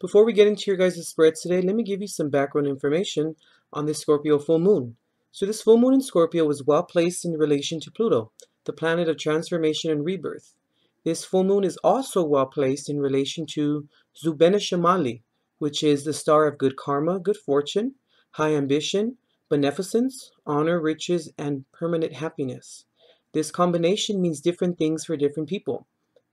Before we get into your guys' spreads today, let me give you some background information on the Scorpio full moon. So this full moon in Scorpio is well placed in relation to Pluto, the planet of transformation and rebirth. This full moon is also well placed in relation to Zubena Shamali, which is the star of good karma, good fortune, high ambition, beneficence, honor, riches, and permanent happiness. This combination means different things for different people.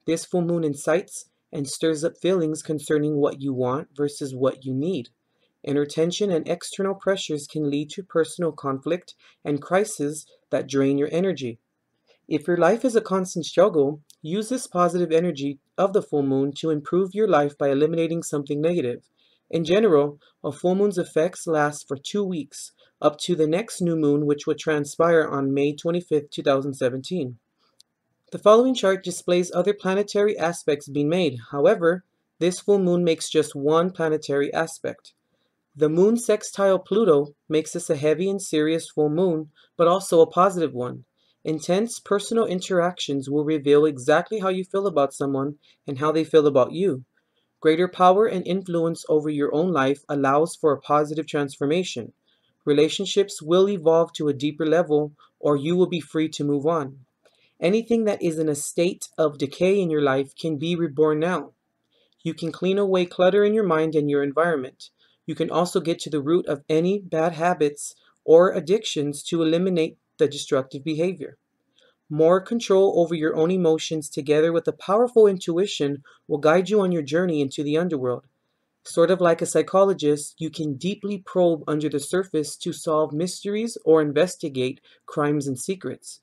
This full moon incites and stirs up feelings concerning what you want versus what you need. Inner tension and external pressures can lead to personal conflict and crises that drain your energy. If your life is a constant struggle, use this positive energy of the full moon to improve your life by eliminating something negative. In general, a full moon's effects last for 2 weeks, up to the next new moon, which will transpire on May 25th, 2017. The following chart displays other planetary aspects being made. However, this full moon makes just one planetary aspect. The moon sextile Pluto makes this a heavy and serious full moon, but also a positive one. Intense personal interactions will reveal exactly how you feel about someone and how they feel about you. Greater power and influence over your own life allows for a positive transformation. Relationships will evolve to a deeper level, or you will be free to move on. Anything that is in a state of decay in your life can be reborn now. You can clean away clutter in your mind and your environment. You can also get to the root of any bad habits or addictions to eliminate the destructive behavior. More control over your own emotions together with a powerful intuition will guide you on your journey into the underworld. Sort of like a psychologist, you can deeply probe under the surface to solve mysteries or investigate crimes and secrets.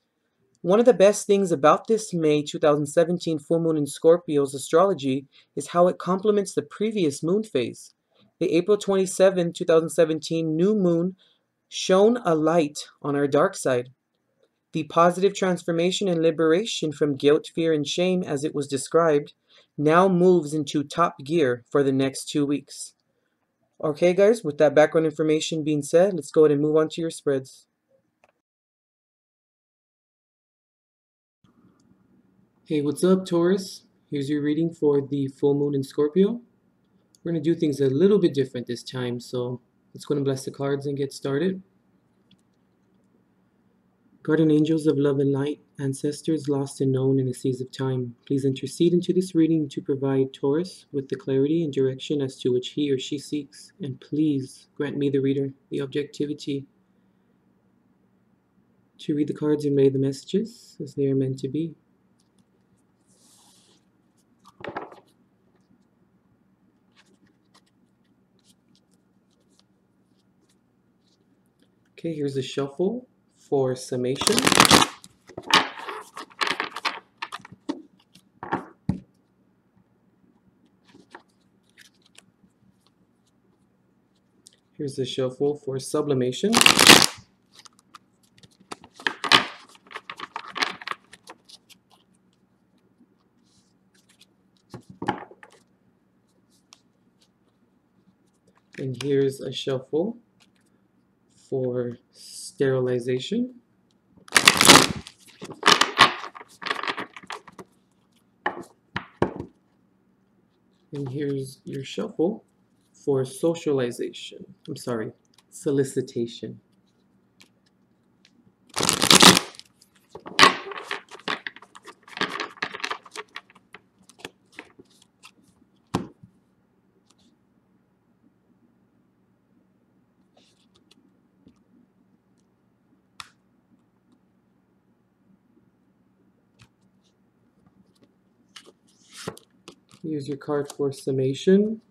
One of the best things about this May 2017 full moon in Scorpio's astrology is how it complements the previous moon phase. The April 27, 2017 new moon shone a light on our dark side. The positive transformation and liberation from guilt, fear, and shame, as it was described, now moves into top gear for the next 2 weeks. Okay, guys, with that background information being said, let's go ahead and move on to your spreads. Hey, what's up, Taurus? Here's your reading for the full moon in Scorpio. We're going to do things a little bit different this time, so let's go and bless the cards and get started. Guardian angels of love and light, ancestors lost and known in the seas of time, please intercede into this reading to provide Taurus with the clarity and direction as to which he or she seeks, and please grant me, the reader, the objectivity to read the cards and relay the messages as they are meant to be. Okay, here's a shuffle for summation. Here's the shuffle for sublimation. And here's a shuffle for sterilization. And here's your shuffle for socialization. Solicitation. Here's your card for summation,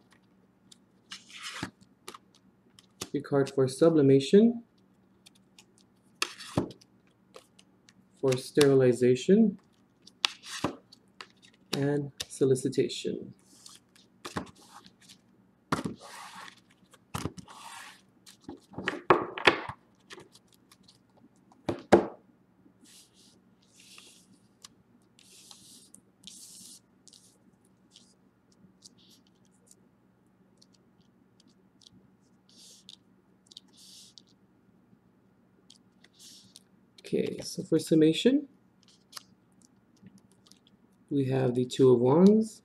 your card for sublimation, for sterilization, and solicitation. Okay, so for summation, we have the Two of Wands,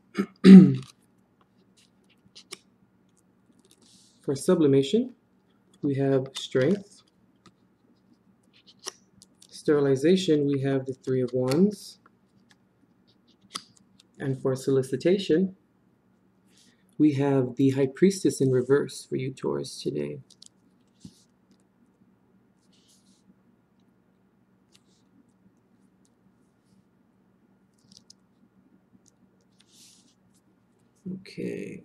For sublimation, we have strength. Sterilization, we have the Three of Wands. And for solicitation, we have the High Priestess in reverse for you, Taurus, today. Okay.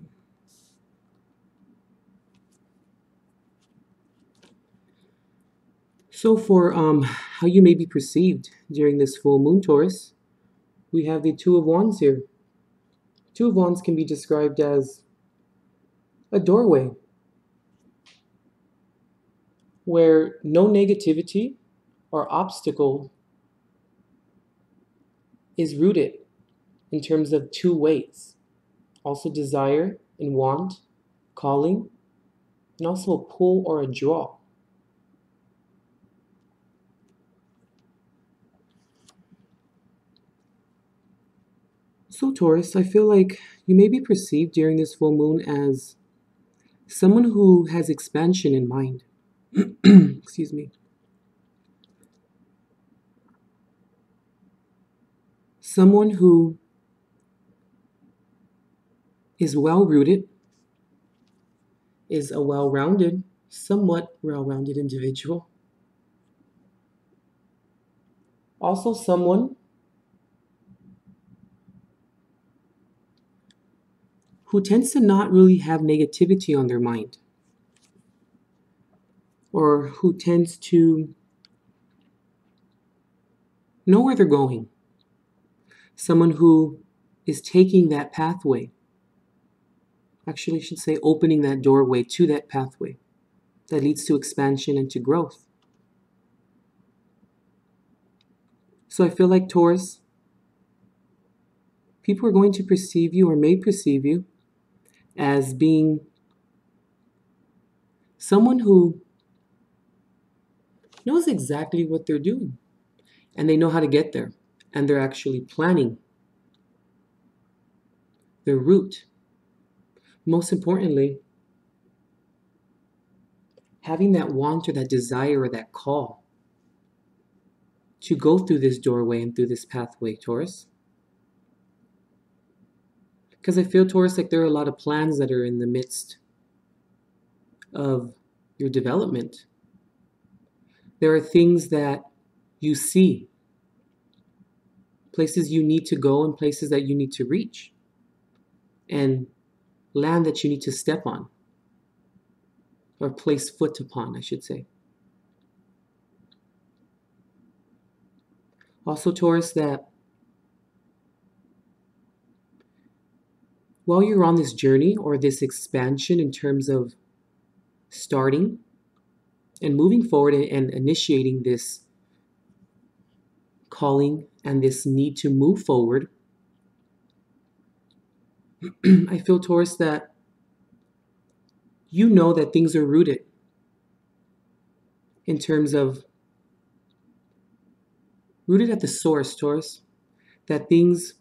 So for how you may be perceived during this full moon, Taurus, we have the Two of Wands here. Two of Wands can be described as a doorway where no negativity or obstacle is rooted in terms of two weights. Also desire and want, calling, and also a pull or a draw. So Taurus, I feel like you may be perceived during this full moon as someone who has expansion in mind. Excuse me. Someone who is well-rooted, is a well-rounded, somewhat well-rounded individual. Also someone who tends to not really have negativity on their mind, or who tends to know where they're going. Someone who is taking that pathway. Actually, I should say opening that doorway to that pathway that leads to expansion and to growth. So I feel like, Taurus, people are going to perceive you or may perceive you as being someone who knows exactly what they're doing and they know how to get there, and they're actually planning their route. Most importantly, having that want or that desire or that call to go through this doorway and through this pathway, Taurus. Because I feel, Taurus, like there are a lot of plans that are in the midst of your development. There are things that you see, places you need to go and places that you need to reach, and land that you need to step on, or place foot upon, I should say. Also, Taurus, that while you're on this journey or this expansion in terms of starting and moving forward and initiating this calling and this need to move forward, I feel, Taurus, that you know that things are rooted in terms of rooted at the source, Taurus, that things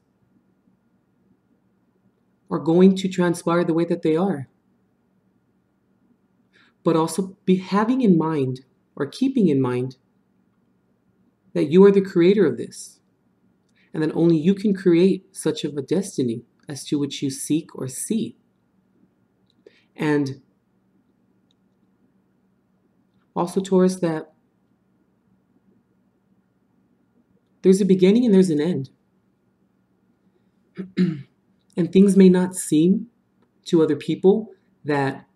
are going to transpire the way that they are. But also be having in mind or keeping in mind that you are the creator of this, and that only you can create such of a destiny as to which you seek or see. And also, Taurus, that there's a beginning and there's an end. And things may not seem to other people that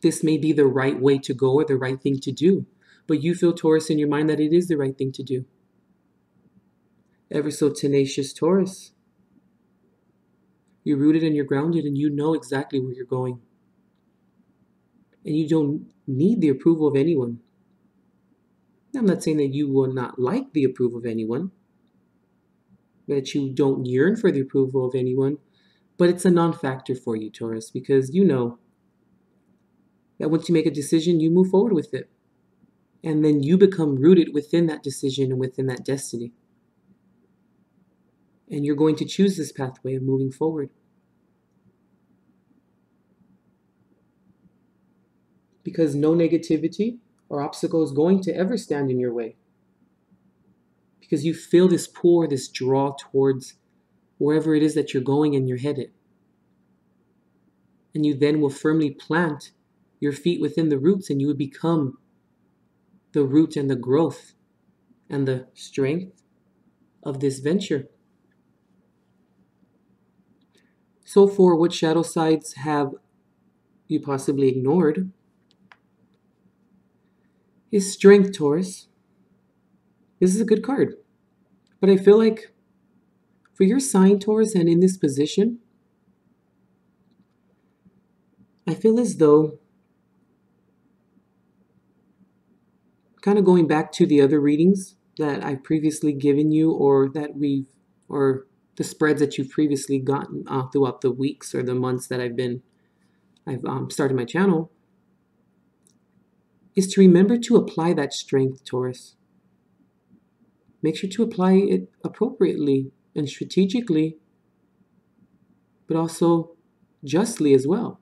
this may be the right way to go or the right thing to do. But you feel, Taurus, in your mind that it is the right thing to do. Ever so tenacious, Taurus. You're rooted and you're grounded and you know exactly where you're going. And you don't need the approval of anyone. I'm not saying that you will not like the approval of anyone, that you don't yearn for the approval of anyone, but it's a non-factor for you, Taurus, because you know that once you make a decision, you move forward with it. And then you become rooted within that decision and within that destiny. And you're going to choose this pathway of moving forward. because no negativity or obstacle is going to ever stand in your way. Because you feel this pull or this draw towards wherever it is that you're going and you're headed. And you then will firmly plant your feet within the roots, and you would become the root and the growth and the strength of this venture. So for what shadow sides have you possibly ignored is strength, Taurus. This is a good card. But I feel like for your sign, Taurus, and in this position, I feel as though, kind of going back to the other readings that I've previously given you, or the spreads that you've previously gotten throughout the weeks or the months that I've started my channel, is to remember to apply that strength, Taurus. Make sure to apply it appropriately and strategically, but also justly as well.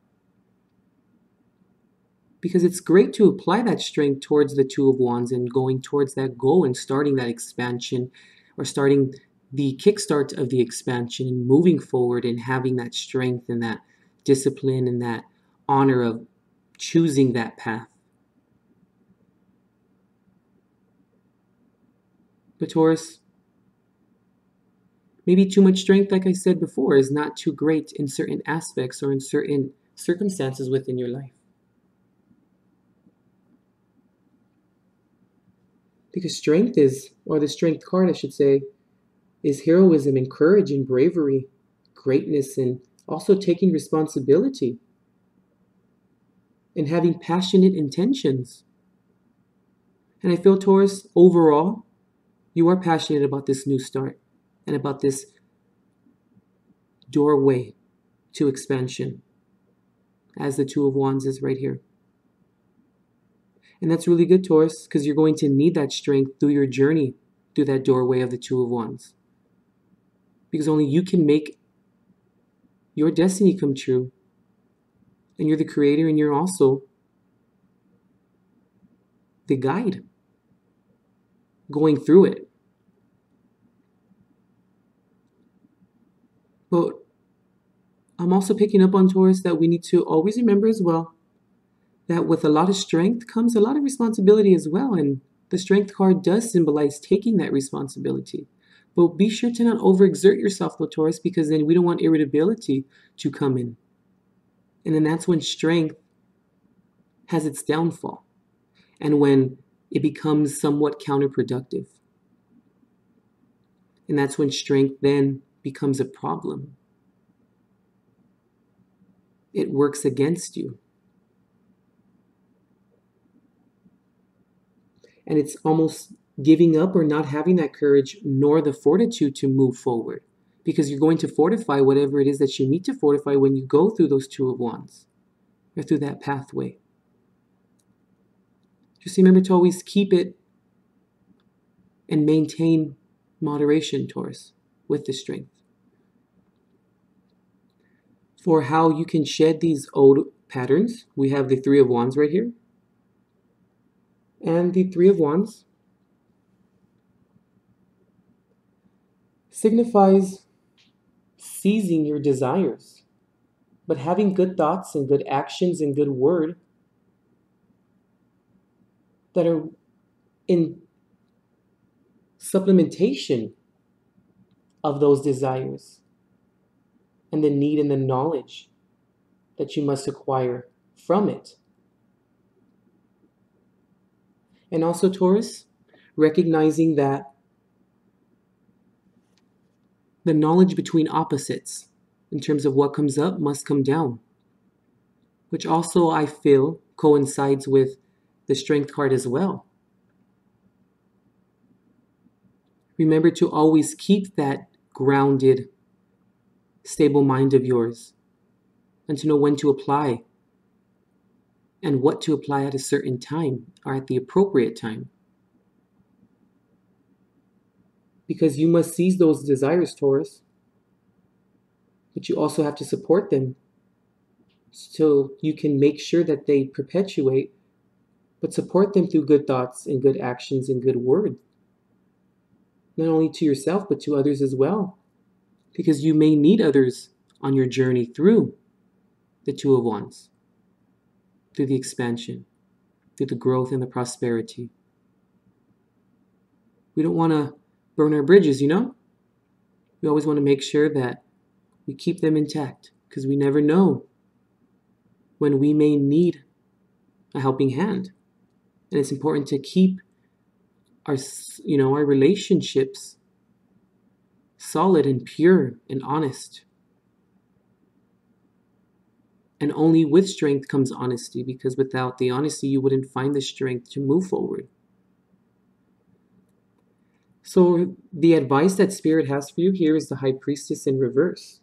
Because it's great to apply that strength towards the Two of Wands and going towards that goal and starting that expansion, or starting the kickstart of the expansion and moving forward and having that strength and that discipline and that honor of choosing that path. But Taurus, maybe too much strength, like I said before, is not too great in certain aspects or in certain circumstances within your life. Because strength is, or the strength card I should say, is heroism and courage and bravery, greatness, and also taking responsibility and having passionate intentions. And I feel, Taurus, overall, you are passionate about this new start and about this doorway to expansion, as the Two of Wands is right here. And that's really good, Taurus, because you're going to need that strength through your journey through that doorway of the Two of Wands. Because only you can make your destiny come true. And you're the creator, and you're also the guide going through it. But I'm also picking up on, Taurus, that we need to always remember as well that with a lot of strength comes a lot of responsibility as well. And the strength card does symbolize taking that responsibility. But be sure to not overexert yourself, though, Taurus, because then we don't want irritability to come in. And then that's when strength has its downfall, and when it becomes somewhat counterproductive. And that's when strength then becomes a problem. It works against you. And it's almost giving up or not having that courage nor the fortitude to move forward, because you're going to fortify whatever it is that you need to fortify when you go through those Two of Wands or through that pathway. Just remember to always keep it and maintain moderation, Taurus, with the strength. For how you can shed these old patterns, we have the Three of Wands right here. And the Three of Wands signifies seizing your desires, but having good thoughts and good actions and good word that are in supplementation of those desires and the need and the knowledge that you must acquire from it. And also, Taurus, recognizing that the knowledge between opposites in terms of what comes up must come down, which also I feel coincides with the strength card as well. Remember to always keep that grounded, stable mind of yours, and to know when to apply and what to apply at a certain time or at the appropriate time. Because you must seize those desires, Taurus, but you also have to support them so you can make sure that they perpetuate, but support them through good thoughts and good actions and good words, not only to yourself, but to others as well, because you may need others on your journey through the Two of Wands, through the expansion, through the growth and the prosperity. We don't want to burn our bridges, you know? We always want to make sure that we keep them intact, because we never know when we may need a helping hand. And it's important to keep our relationships solid and pure and honest. And only with strength comes honesty, because without the honesty, you wouldn't find the strength to move forward. So the advice that Spirit has for you here is the High Priestess in reverse.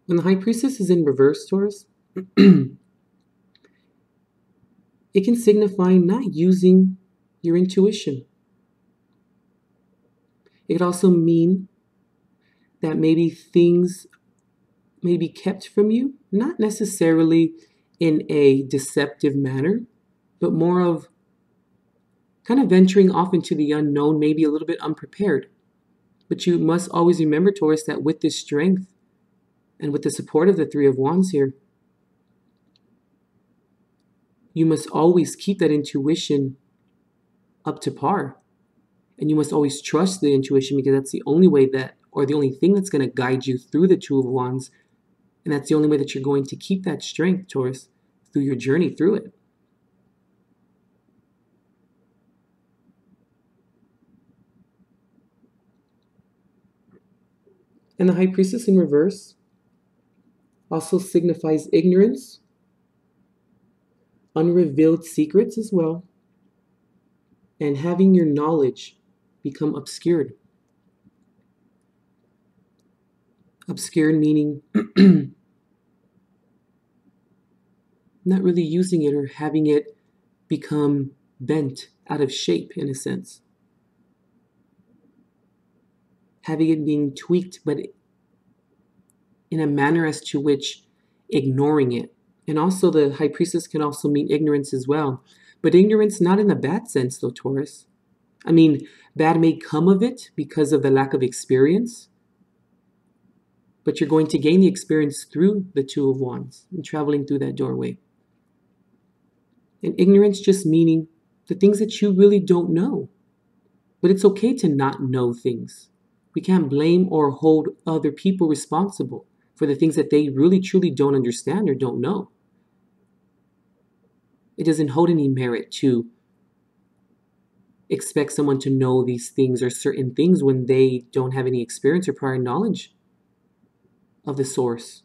When the High Priestess is in reverse, Taurus, it can signify not using your intuition. It could also mean that maybe things may be kept from you, not necessarily in a deceptive manner, but more of kind of venturing off into the unknown, maybe a little bit unprepared. But you must always remember, Taurus, that with this strength and with the support of the Three of Wands here, you must always keep that intuition up to par. And you must always trust the intuition, because that's the only way that, or the only thing that's going to guide you through the Two of Wands. And that's the only way that you're going to keep that strength, Taurus, through your journey through it. And the High Priestess in reverse also signifies ignorance, unrevealed secrets as well, and having your knowledge become obscured. Obscured meaning not really using it, or having it become bent out of shape in a sense. Having it being tweaked, but in a manner as to which ignoring it. And also the High Priestess can also mean ignorance as well. But ignorance not in a bad sense though, Taurus. I mean, bad may come of it because of the lack of experience, but you're going to gain the experience through the Two of Wands and traveling through that doorway. And ignorance just meaning the things that you really don't know. But it's okay to not know things. We can't blame or hold other people responsible for the things that they really truly don't understand or don't know. It doesn't hold any merit to expect someone to know these things or certain things when they don't have any experience or prior knowledge of the source.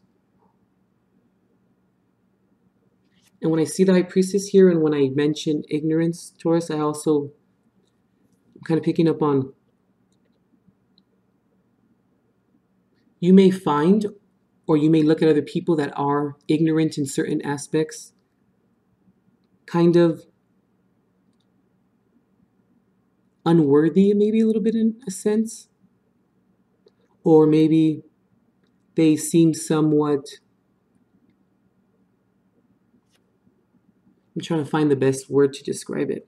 And when I see the High Priestess here, and when I mention ignorance, Taurus, I also kind of picking up on, you may find, or you may look at other people that are ignorant in certain aspects, kind of unworthy, maybe a little bit in a sense, or maybe they seem somewhat, I'm trying to find the best word to describe it.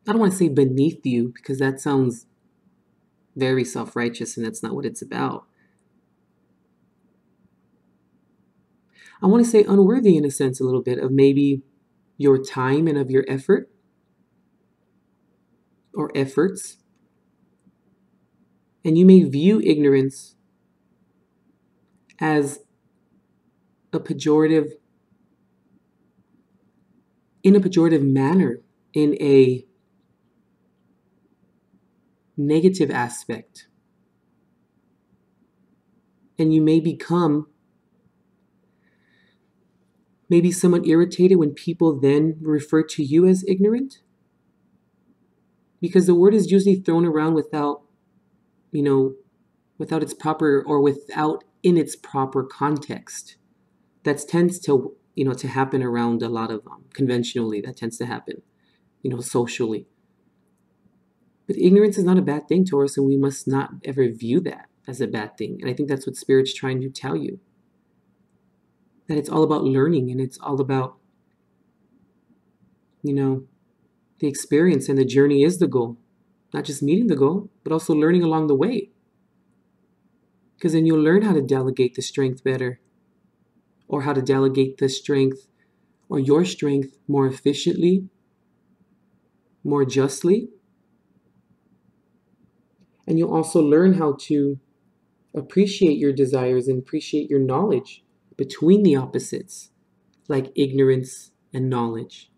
I don't want to say beneath you, because that sounds very self-righteous, and that's not what it's about. I want to say unworthy in a sense, a little bit, of maybe your time and of your effort or efforts. And you may view ignorance as a pejorative, in a pejorative manner, in a negative aspect. And you may become maybe somewhat irritated when people then refer to you as ignorant, because the word is usually thrown around without its proper, or without in its proper context. That tends to to happen around a lot of conventionally. That tends to happen socially. But ignorance is not a bad thing, Taurus, and we must not ever view that as a bad thing. And I think that's what Spirit's trying to tell you. that it's all about learning, and it's all about, the experience, and the journey is the goal. Not just meeting the goal, but also learning along the way. Because then you'll learn how to delegate the strength better, or how to delegate the strength or your strength more efficiently, more justly. And you'll also learn how to appreciate your desires and appreciate your knowledge between the opposites, like ignorance and knowledge.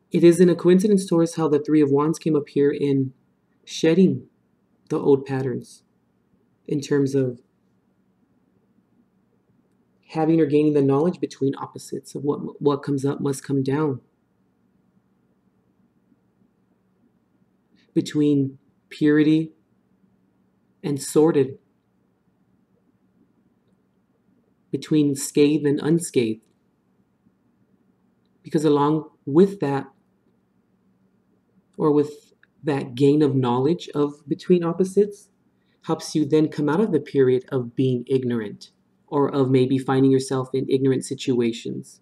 It isn't a coincidence, Taurus, how the Three of Wands came up here in shedding the old patterns, in terms of having or gaining the knowledge between opposites of what comes up must come down, between purity and sordid, between scathed and unscathed. Because along with that, or with that gain of knowledge of between opposites, helps you then come out of the period of being ignorant, or of maybe finding yourself in ignorant situations.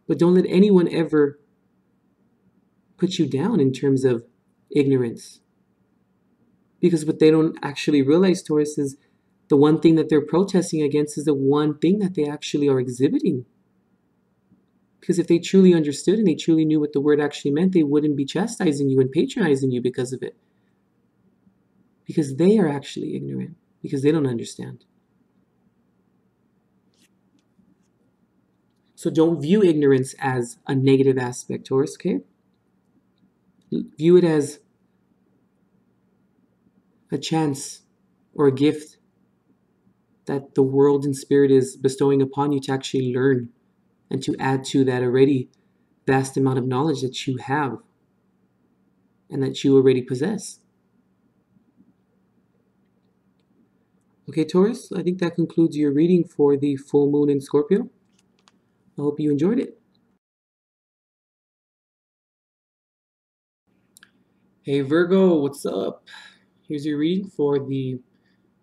But don't let anyone ever put you down in terms of ignorance. Because what they don't actually realize, Taurus, is the one thing that they're protesting against is the one thing that they actually are exhibiting. Because if they truly understood and they truly knew what the word actually meant, they wouldn't be chastising you and patronizing you because of it. Because they are actually ignorant, because they don't understand. So don't view ignorance as a negative aspect, Taurus, okay? View it as a chance or a gift that the world and spirit is bestowing upon you to actually learn and to add to that already vast amount of knowledge that you have and that you already possess. Okay, Taurus, I think that concludes your reading for the full moon in Scorpio. I hope you enjoyed it. Hey Virgo, what's up? Here's your reading for the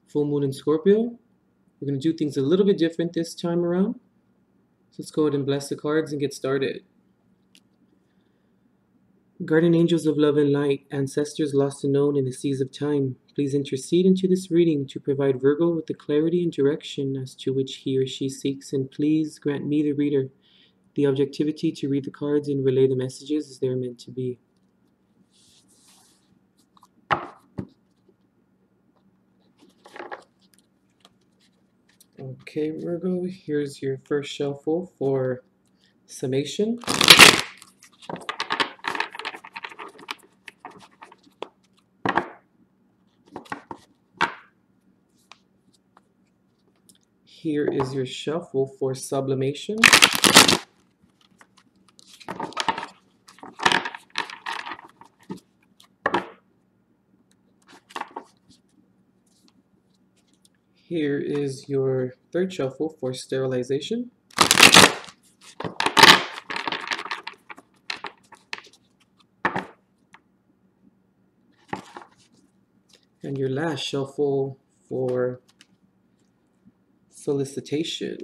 full moon in Scorpio. We're going to do things a little bit different this time around. So let's go ahead and bless the cards and get started. Guardian angels of love and light, ancestors lost and known in the seas of time, please intercede into this reading to provide Virgo with the clarity and direction as to which he or she seeks, and please grant me, the reader, the objectivity to read the cards and relay the messages as they are meant to be. Okay, Virgo, here's your first shuffle for summation. Here is your shuffle for sublimation. Here is your third shuffle for sterilization. And your last shuffle for solicitation.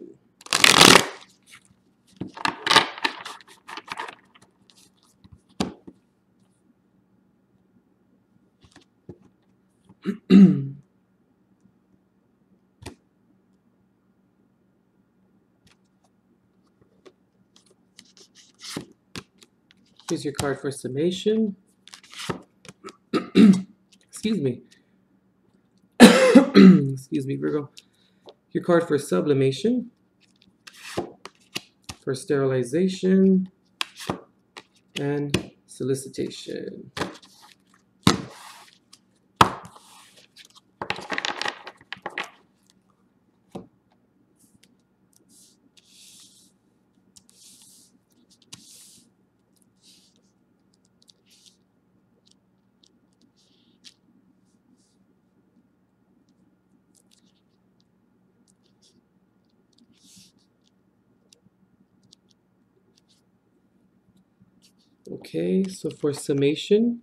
Here's your card for summation. Excuse me. Excuse me, Virgo. Your card for sublimation, for sterilization, and solicitation. Okay, so for summation,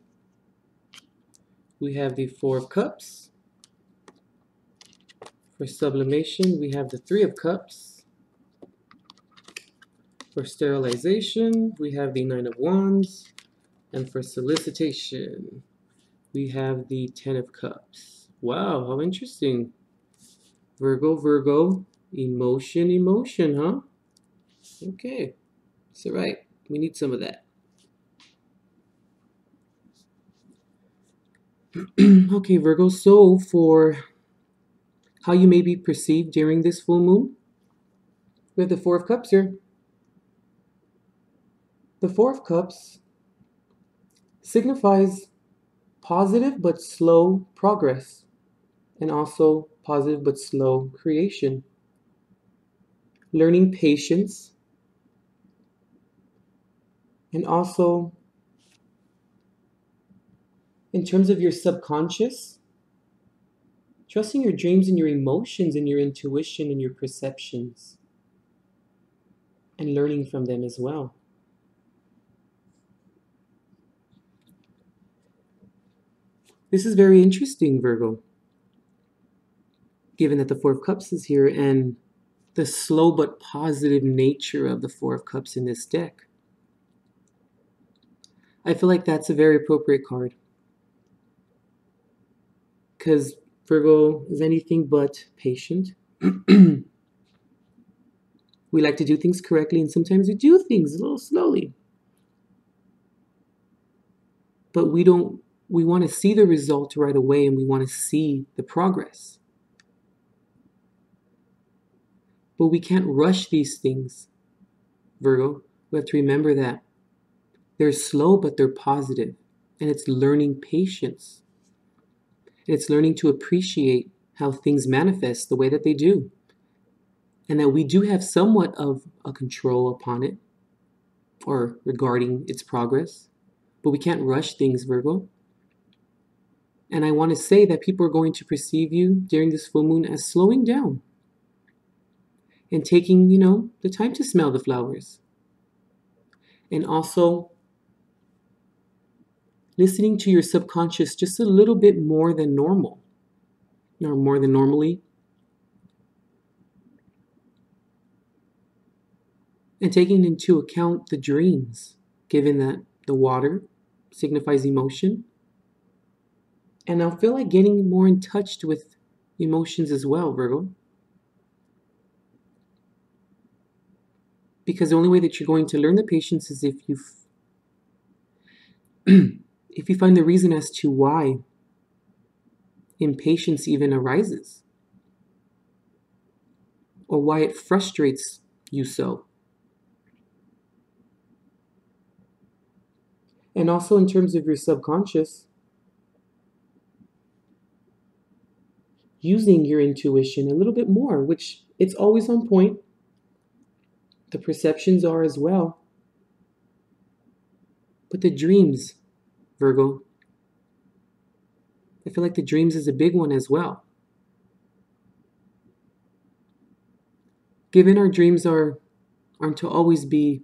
we have the Four of Cups, For sublimation, we have the Three of Cups. For sterilization, we have the Nine of Wands. And for solicitation, we have the Ten of Cups. Wow, how interesting. Virgo, Virgo, emotion, emotion, huh? Okay, it's all right. We need some of that. Okay, Virgo, so for how you may be perceived during this full moon, we have the Four of Cups here. The Four of Cups signifies positive but slow progress, and also positive but slow creation. Learning patience, and also in terms of your subconscious, trusting your dreams and your emotions and your intuition and your perceptions, and learning from them as well. This is very interesting, Virgo, given that the Four of Cups is here and the slow but positive nature of the Four of Cups in this deck. I feel like that's a very appropriate card, because Virgo is anything but patient. We like to do things correctly, and sometimes we do things a little slowly. But we want to see the result right away, and we want to see the progress. But we can't rush these things, Virgo. We have to remember that they're slow, but they're positive. And it's learning patience. And it's learning to appreciate how things manifest the way that they do. And that we do have somewhat of a control upon it, or regarding its progress. But we can't rush things, Virgo. And I want to say that people are going to perceive you during this full moon as slowing down. And taking, the time to smell the flowers. And also listening to your subconscious just a little bit more than normal. Or more than normally. And taking into account the dreams, given that the water signifies emotion. And I feel like getting more in touch with emotions as well, Virgo. Because the only way that you're going to learn the patience is if you find the reason as to why impatience even arises, or why it frustrates you so. And also in terms of your subconscious, using your intuition a little bit more, which it's always on point. The perceptions are as well. But the dreams, Virgo, I feel like the dreams is a big one as well. Given our dreams aren't to always be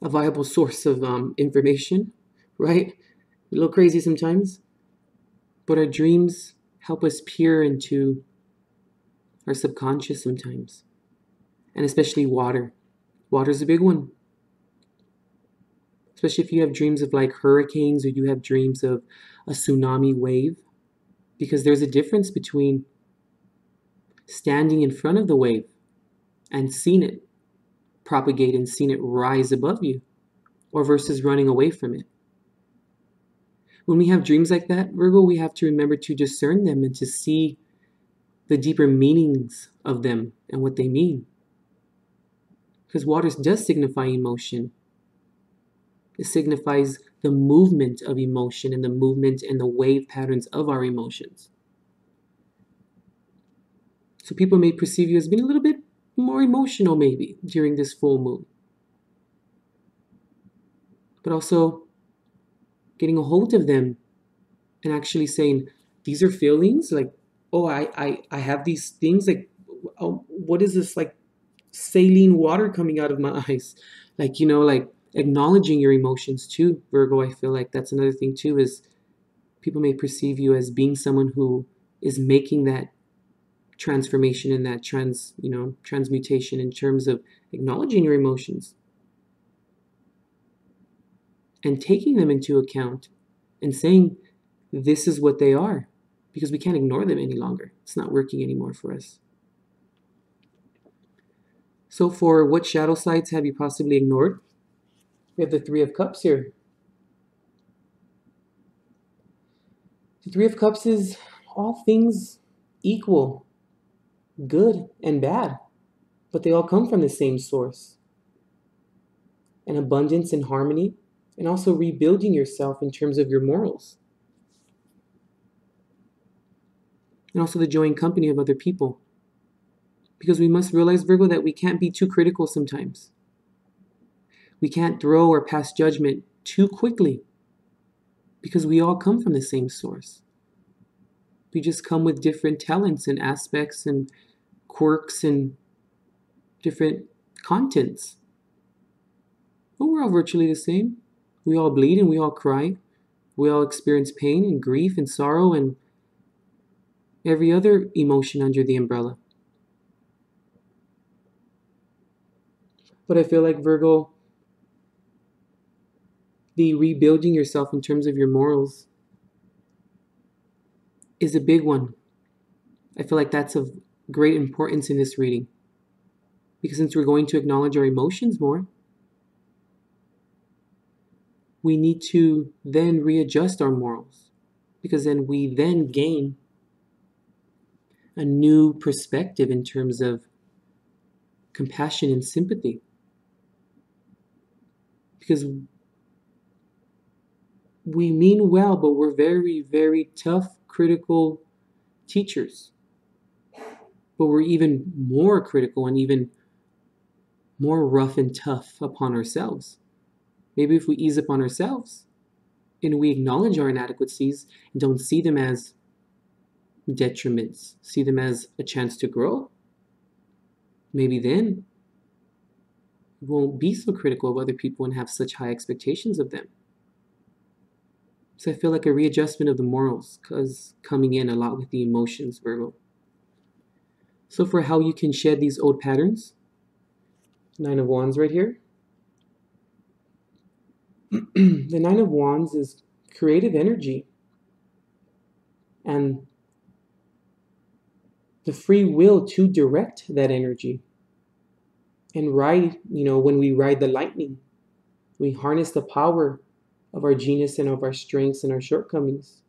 a viable source of information, right? A little crazy sometimes. But our dreams help us peer into our subconscious sometimes. And especially water. Water's a big one. Especially if you have dreams of like hurricanes, or you have dreams of a tsunami wave. Because there's a difference between standing in front of the wave and seeing it propagate and seeing it rise above you, or versus running away from it. When we have dreams like that, Virgo, we have to remember to discern them and to see the deeper meanings of them and what they mean. Because water does signify emotion. It signifies the movement of emotion and the movement and the wave patterns of our emotions. So people may perceive you as being a little bit more emotional maybe during this full moon. But also getting a hold of them and actually saying, these are feelings, like, oh, I have these things, like, oh, what is this, like saline water coming out of my eyes? Like, like acknowledging your emotions too, Virgo. I feel like that's another thing too, is people may perceive you as being someone who is making that transformation and that transmutation in terms of acknowledging your emotions and taking them into account and saying, this is what they are, because we can't ignore them any longer. It's not working anymore for us. So for what shadow sides have you possibly ignored? We have the Three of Cups here. The Three of Cups is all things equal, good and bad, but they all come from the same source. An abundance and harmony, and also rebuilding yourself in terms of your morals. And also the joy and company of other people. Because we must realize, Virgo, that we can't be too critical sometimes. We can't throw or pass judgment too quickly, because we all come from the same source. We just come with different talents and aspects and quirks and different contents. But we're all virtually the same. We all bleed and we all cry. We all experience pain and grief and sorrow and every other emotion under the umbrella. But I feel like, Virgo, the rebuilding yourself in terms of your morals is a big one. I feel like that's of great importance in this reading. Because since we're going to acknowledge our emotions more, we need to then readjust our morals. Because then we then gain a new perspective in terms of compassion and sympathy. Because we mean well, but we're very, very tough, critical teachers. But we're even more critical and even more rough and tough upon ourselves. Maybe if we ease up on ourselves and we acknowledge our inadequacies and don't see them as detriments, see them as a chance to grow, maybe then we won't be so critical of other people and have such high expectations of them. So I feel like a readjustment of the morals is coming in a lot with the emotions, Virgo. So for how you can shed these old patterns, Nine of Wands right here. The Nine of Wands is creative energy and the free will to direct that energy. And ride, when we ride the lightning, we harness the power of our genius and of our strengths and our shortcomings.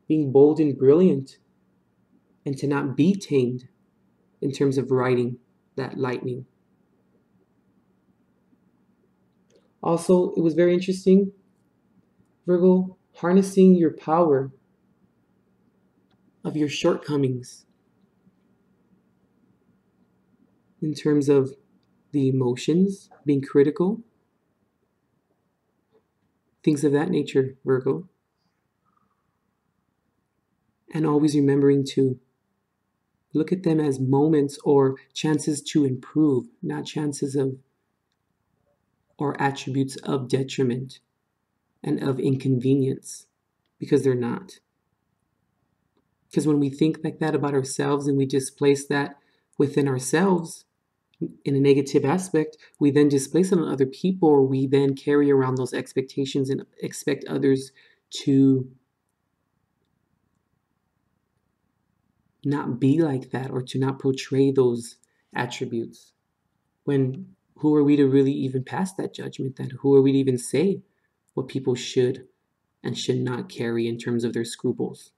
Being bold and brilliant, and to not be tamed in terms of riding that lightning. Also, it was very interesting, Virgo, harnessing your power of your shortcomings in terms of the emotions, being critical, things of that nature, Virgo. And always remembering to look at them as moments or chances to improve, not chances of or attributes of detriment and of inconvenience, because they're not. Because when we think like that about ourselves and we displace that within ourselves in a negative aspect, we then displace it on other people, or we then carry around those expectations and expect others to not be like that or to not portray those attributes. When who are we to really even pass that judgment then? Who are we to even say what people should and should not carry in terms of their scruples?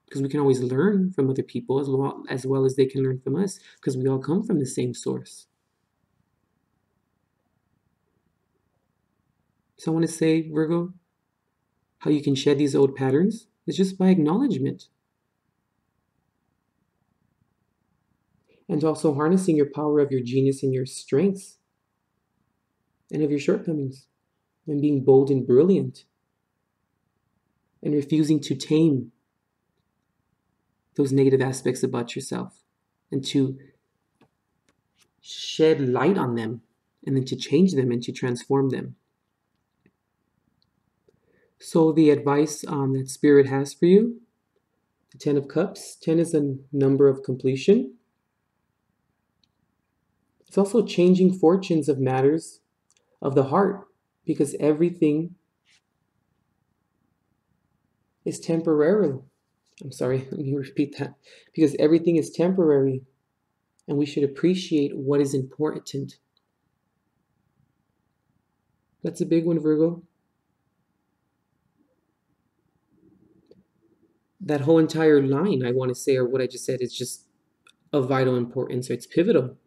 Because we can always learn from other people as well as they can learn from us, because we all come from the same source. So I want to say, Virgo, how you can shed these old patterns is just by acknowledgement. And also harnessing your power of your genius and your strengths and of your shortcomings, and being bold and brilliant, and refusing to tame those negative aspects about yourself, and to shed light on them, and then to change them and to transform them. So the advice that Spirit has for you The Ten of Cups. 10 is a number of completion. It's also changing fortunes of matters of the heart, because everything is temporary. I'm sorry, let me repeat that. Because everything is temporary, and we should appreciate what is important. That's a big one, Virgo. That whole entire line, I want to say, or what I just said, is just of vital importance, or it's pivotal.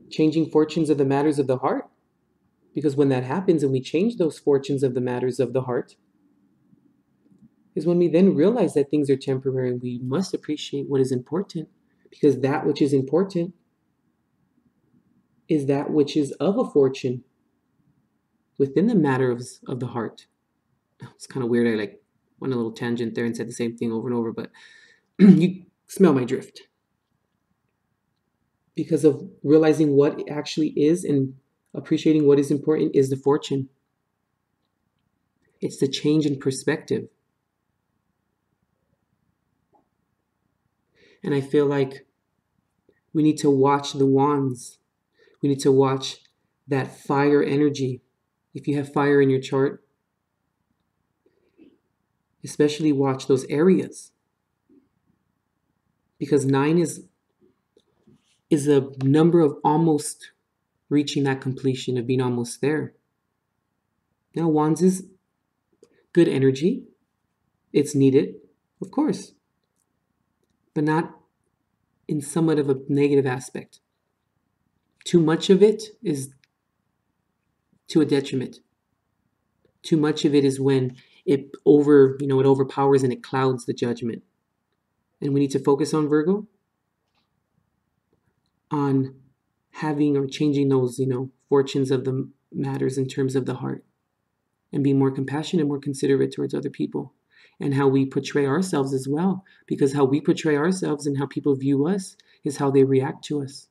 Changing fortunes of the matters of the heart. Because when that happens and we change those fortunes of the matters of the heart, is when we then realize that things are temporary, and we must appreciate what is important. Because that which is important is that which is of a fortune within the matter of the heart. It's kind of weird. I went a little tangent there and said the same thing over and over, but you smell my drift. Because of realizing what actually is and appreciating what is important is the fortune. It's the change in perspective. And I feel like we need to watch the wands. We need to watch that fire energy. If you have fire in your chart, especially watch those areas. Because 9 is a number of almost reaching that completion, of being almost there. Now, wands is good energy. It's needed, of course, but not in somewhat of a negative aspect. Too much of it is to a detriment. Too much of it is when it overpowers and it clouds the judgment. And we need to focus on, Virgo, on having or changing those, fortunes of the matters in terms of the heart, and be more compassionate, more considerate towards other people, and how we portray ourselves as well. Because how we portray ourselves and how people view us is how they react to us.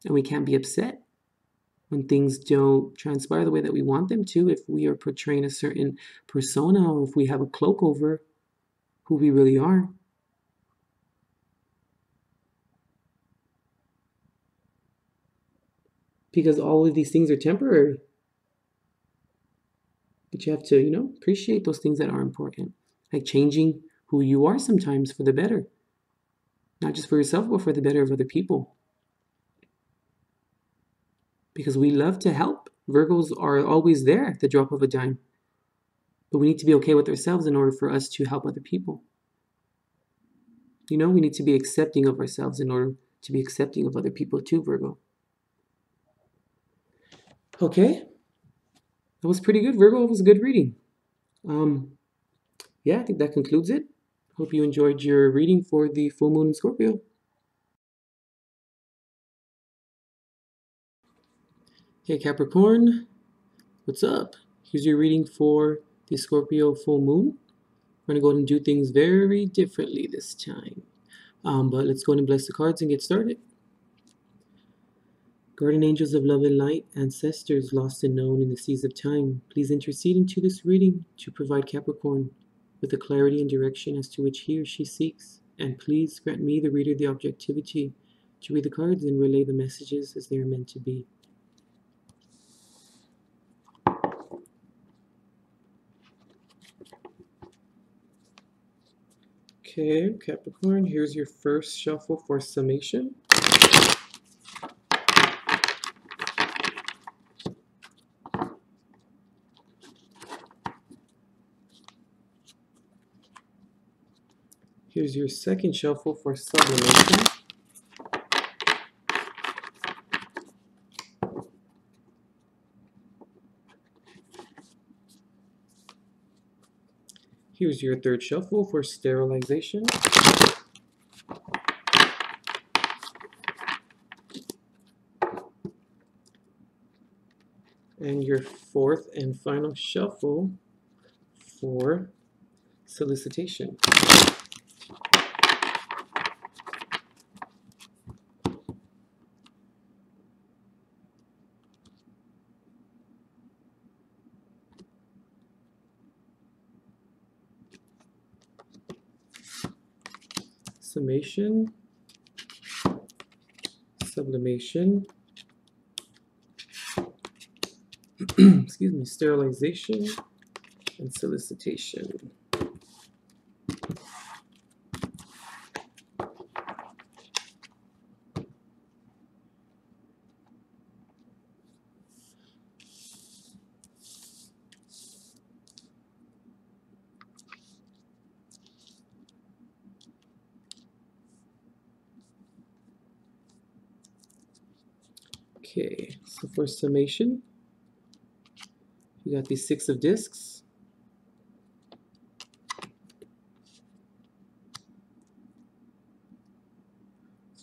And we can't be upset when things don't transpire the way that we want them to, if we are portraying a certain persona, or if we have a cloak over who we really are. Because all of these things are temporary. But you have to, appreciate those things that are important. Like changing who you are sometimes for the better. Not just for yourself, but for the better of other people. Because we love to help. Virgos are always there at the drop of a dime. But we need to be okay with ourselves in order for us to help other people. We need to be accepting of ourselves in order to be accepting of other people too, Virgo. Okay. That was pretty good, Virgo. It was a good reading. Yeah, I think that concludes it. Hope you enjoyed your reading for the full moon in Scorpio. Hey, Capricorn. What's up? Here's your reading for the Scorpio full moon. We're going to go ahead and do things very differently this time. But let's go ahead and bless the cards and get started. Guardian angels of love and light, ancestors lost and known in the seas of time, please intercede into this reading to provide Capricorn with the clarity and direction as to which he or she seeks. And please grant me, the reader, the objectivity to read the cards and relay the messages as they are meant to be. Okay, Capricorn, here's your first shuffle for summation. Here's your second shuffle for sublimation. Here's your third shuffle for sterilization. And your fourth and final shuffle for solicitation. summation, sublimation, excuse me, sterilization, and solicitation. Okay, so for summation, you got these 6 of discs.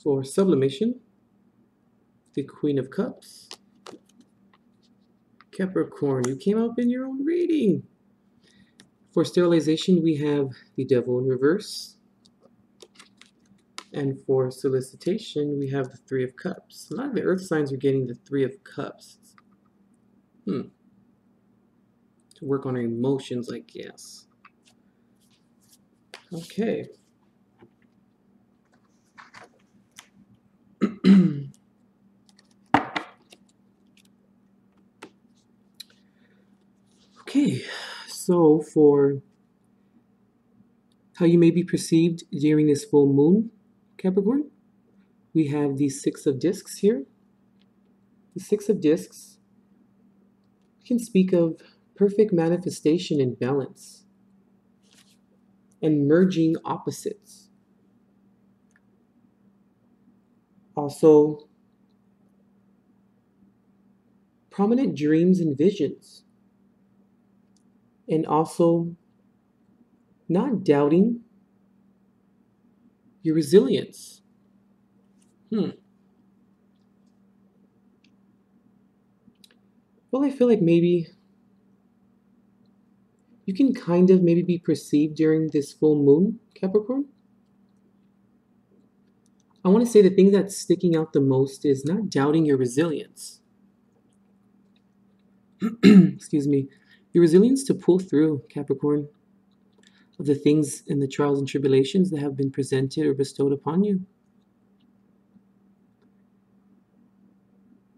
For sublimation, the Queen of Cups. Capricorn, you came up in your own reading. For sterilization, we have the Devil in reverse. And for solicitation, we have the 3 of Cups. A lot of the earth signs are getting the 3 of Cups. To work on our emotions, I guess. Okay. Okay, so for how you may be perceived during this full moon, Capricorn, we have the 6 of discs here. The 6 of discs can speak of perfect manifestation and balance and merging opposites. Also, prominent dreams and visions. And also, not doubting your resilience. Well, I feel like maybe you can kind of maybe be perceived during this full moon, Capricorn. I want to say the thing that's sticking out the most is not doubting your resilience. Excuse me. Your resilience to pull through, Capricorn, of the things and the trials and tribulations that have been presented or bestowed upon you.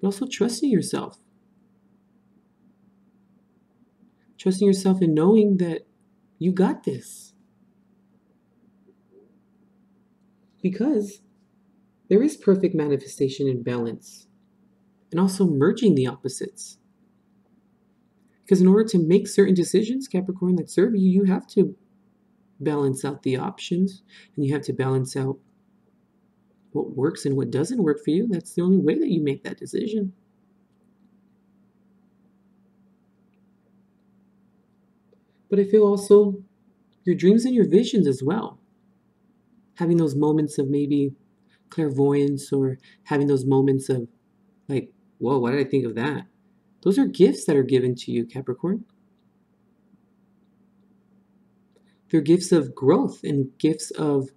But also trusting yourself. Trusting yourself in knowing that you got this. Because there is perfect manifestation and balance. And also merging the opposites. Because in order to make certain decisions, Capricorn, that serve you, you have to balance out the options. And you have to balance out what works and what doesn't work for you. That's the only way that you make that decision. But I feel also your dreams and your visions as well. Having those moments of maybe clairvoyance or having those moments of like, whoa, why did I think of that? Those are gifts that are given to you, Capricorn. They're gifts of growth and gifts of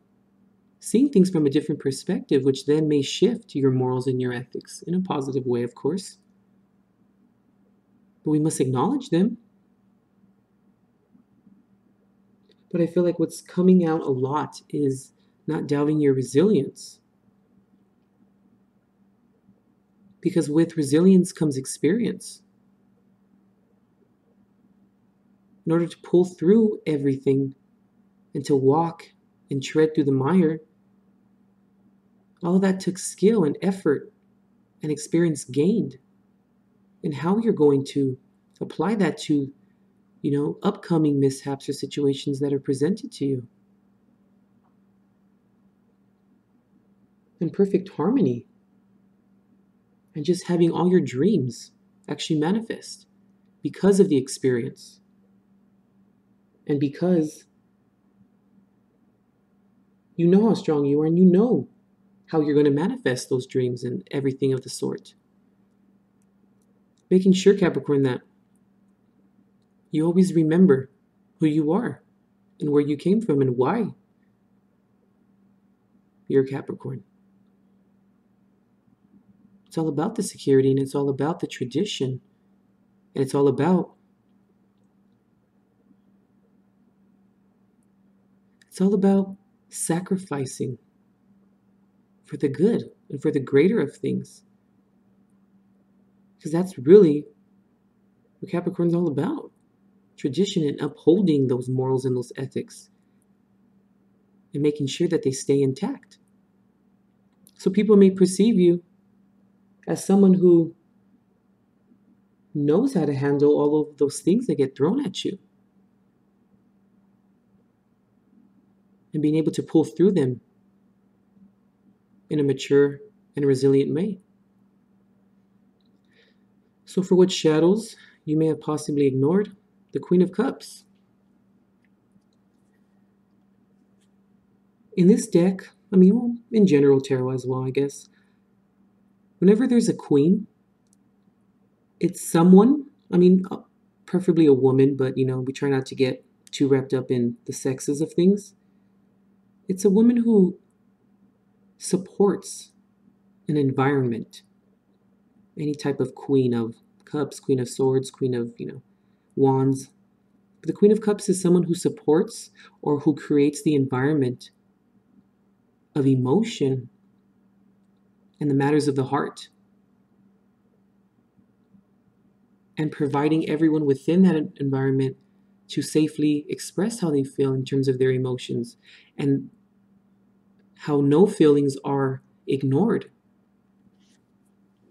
seeing things from a different perspective, which then may shift your morals and your ethics in a positive way, of course. But we must acknowledge them. But I feel like what's coming out a lot is not doubting your resilience. Because with resilience comes experience. In order to pull through everything and to walk and tread through the mire, all of that took skill and effort and experience gained. And how you're going to apply that to, upcoming mishaps or situations that are presented to you. In perfect harmony. And just having all your dreams actually manifest because of the experience. And because you know how strong you are and you know how you're going to manifest those dreams and everything of the sort. Making sure, Capricorn, that you always remember who you are and where you came from and why you're Capricorn. It's all about the security and it's all about the tradition. And it's all about sacrificing for the good and for the greater of things. Because that's really what Capricorn's all about. Tradition and upholding those morals and those ethics and making sure that they stay intact. So people may perceive you as someone who knows how to handle all of those things that get thrown at you and being able to pull through them in a mature and resilient way. So for what shadows you may have possibly ignored, the Queen of Cups. In this deck, in general tarot as well, I guess, whenever there's a queen, it's someone, preferably a woman, but we try not to get too wrapped up in the sexes of things. It's a woman who supports an environment. Any type of Queen of Cups, Queen of Swords, Queen of, Wands. But the Queen of Cups is someone who supports or who creates the environment of emotion and the matters of the heart, and providing everyone within that environment to safely express how they feel in terms of their emotions, and how no feelings are ignored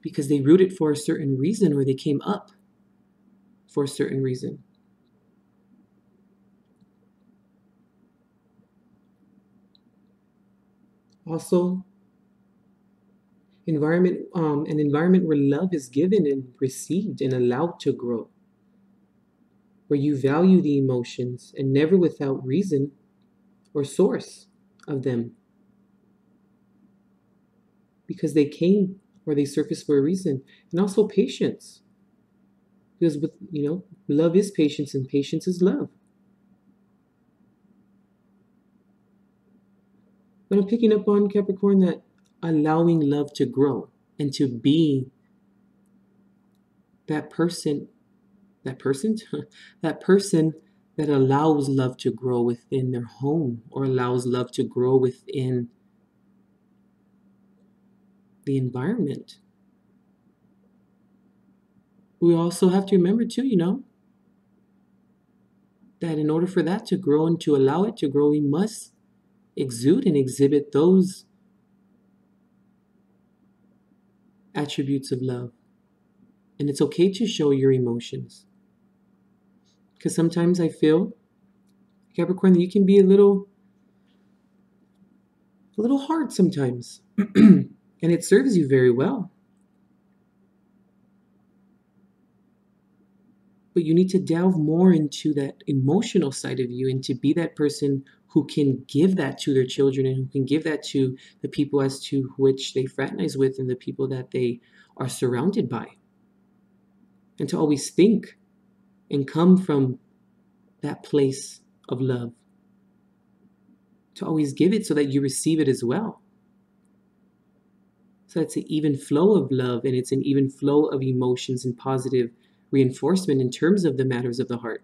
because they rooted for a certain reason or they came up for a certain reason. Also, an environment where love is given and received and allowed to grow, where you value the emotions and never without reason or source of them, because they came or they surface for a reason. And also patience, because love is patience and patience is love. But I'm picking up on, Capricorn, that allowing love to grow and to be that person that allows love to grow within their home, or allows love to grow within the environment. We also have to remember too, that in order for that to grow and to allow it to grow, we must exude and exhibit those attributes of love. And it's okay to show your emotions. Because sometimes I feel, Capricorn, that you can be a little hard sometimes. And it serves you very well. But you need to delve more into that emotional side of you and to be that person who can give that to their children and who can give that to the people as to which they fraternize with and the people that they are surrounded by. And to always think and come from that place of love. To always give it so that you receive it as well. So it's an even flow of love, and it's an even flow of emotions and positive reinforcement in terms of the matters of the heart.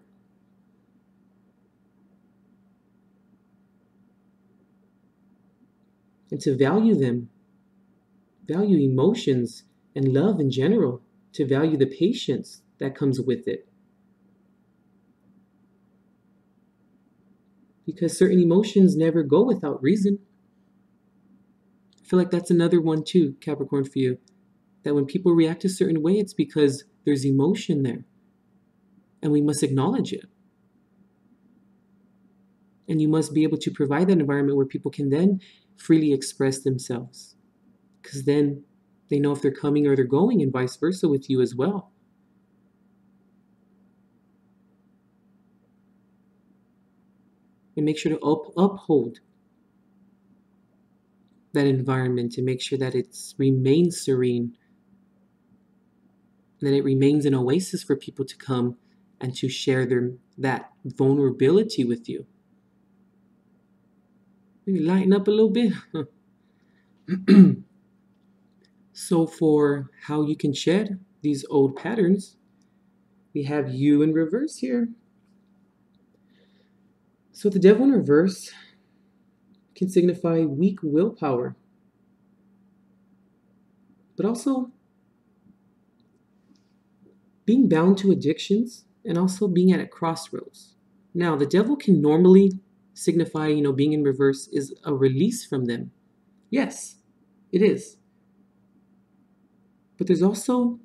And to value them, value emotions and love in general, to value the patience that comes with it. Because certain emotions never go without reason. I feel like that's another one too, Capricorn, for you. That when people react a certain way, it's because there's emotion there. And we must acknowledge it. And you must be able to provide that environment where people can then freely express themselves. Because then they know if they're coming or they're going, and vice versa with you as well. And make sure to uphold that environment, to make sure that it remains serene, and that it remains an oasis for people to come and to share that vulnerability with you. Maybe lighten up a little bit. So for how you can shed these old patterns, we have you in reverse here. So the devil in reverse can signify weak willpower, but also being bound to addictions and also being at a crossroads. Now, the devil can normally signify, being in reverse is a release from them. Yes, it is. But there's also,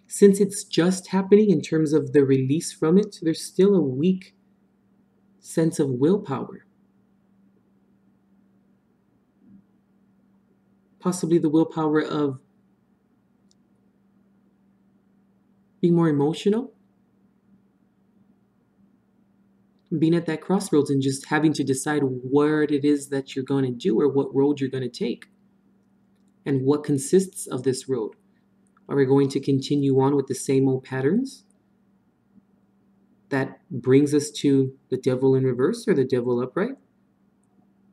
since it's just happening in terms of the release from it, there's still a weak sense of willpower. Possibly the willpower of being more emotional, being at that crossroads and just having to decide what it is that you're going to do or what road you're going to take and what consists of this road. Are we going to continue on with the same old patterns that brings us to the devil in reverse or the devil upright?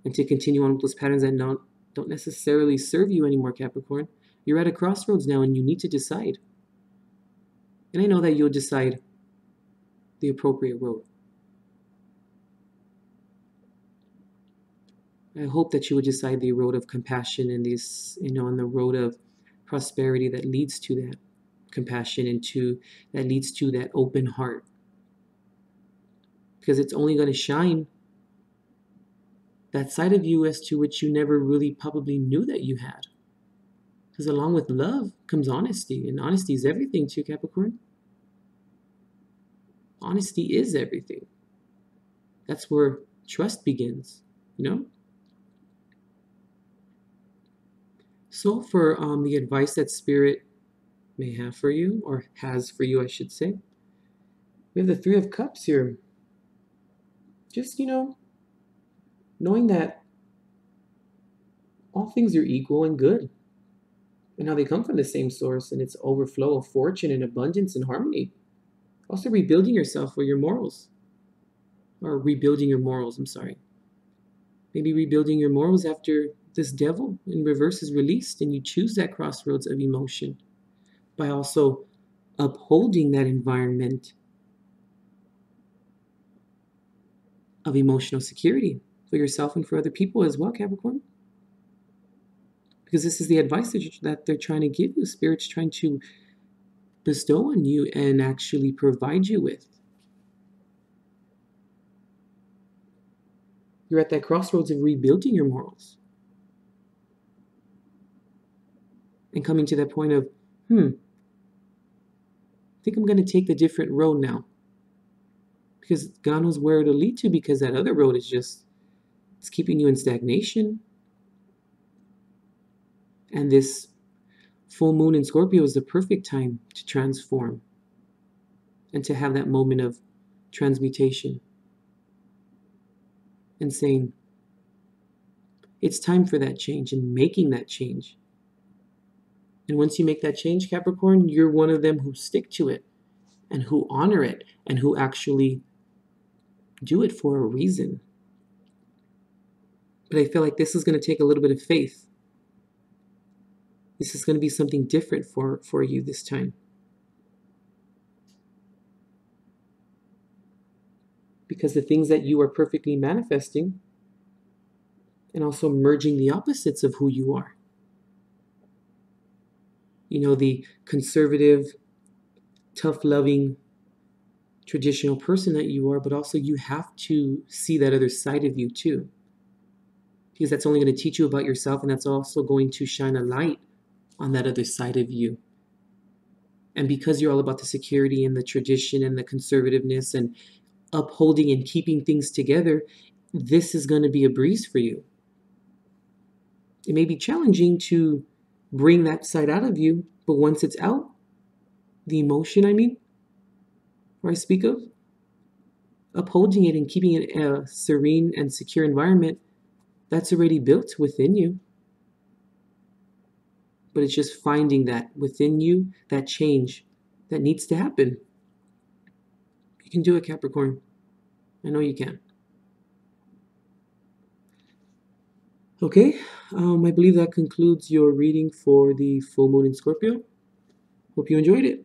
And to continue on with those patterns that don't necessarily serve you anymore, Capricorn. You're at a crossroads now and you need to decide. And I know that you'll decide the appropriate road. I hope that you would decide the road of compassion and and the road of prosperity that leads to that compassion and that leads to that open heart. Because it's only going to shine that side of you as to which you never really probably knew that you had. Because along with love comes honesty, and honesty is everything too, Capricorn. Honesty is everything. That's where trust begins, So for the advice that Spirit may have for you, or has for you, I should say, we have the Three of Cups here. Just, knowing that all things are equal and good, and how they come from the same source, and it's overflow of fortune and abundance and harmony. Also rebuilding yourself for your morals. Or rebuilding your morals, I'm sorry. Maybe rebuilding your morals after this devil in reverse is released and you choose that crossroads of emotion by also upholding that environment of emotional security for yourself and for other people as well, Capricorn. Because this is the advice that they're trying to give you. Spirit's trying to bestow on you and actually provide you with. You're at that crossroads of rebuilding your morals. And coming to that point of, I think I'm going to take the different road now. Because God knows where it'll lead to, because that other road is it's keeping you in stagnation. And this full moon in Scorpio is the perfect time to transform and to have that moment of transmutation and saying, it's time for that change and making that change. And once you make that change, Capricorn, you're one of them who stick to it and who honor it and who actually do it for a reason. But I feel like this is going to take a little bit of faith. This is going to be something different for you this time. Because the things that you are perfectly manifesting and also merging the opposites of who you are. The conservative, tough-loving, traditional person that you are, but also you have to see that other side of you too. Because that's only going to teach you about yourself, and that's also going to shine a light on that other side of you. And because you're all about the security and the tradition and the conservativeness and upholding and keeping things together, this is going to be a breeze for you. It may be challenging to bring that side out of you, but once it's out, the emotion, or I speak of, upholding it and keeping it a serene and secure environment, that's already built within you. But it's just finding that within you, that change that needs to happen. You can do it, Capricorn. I know you can. Okay, I believe that concludes your reading for the full moon in Scorpio. Hope you enjoyed it.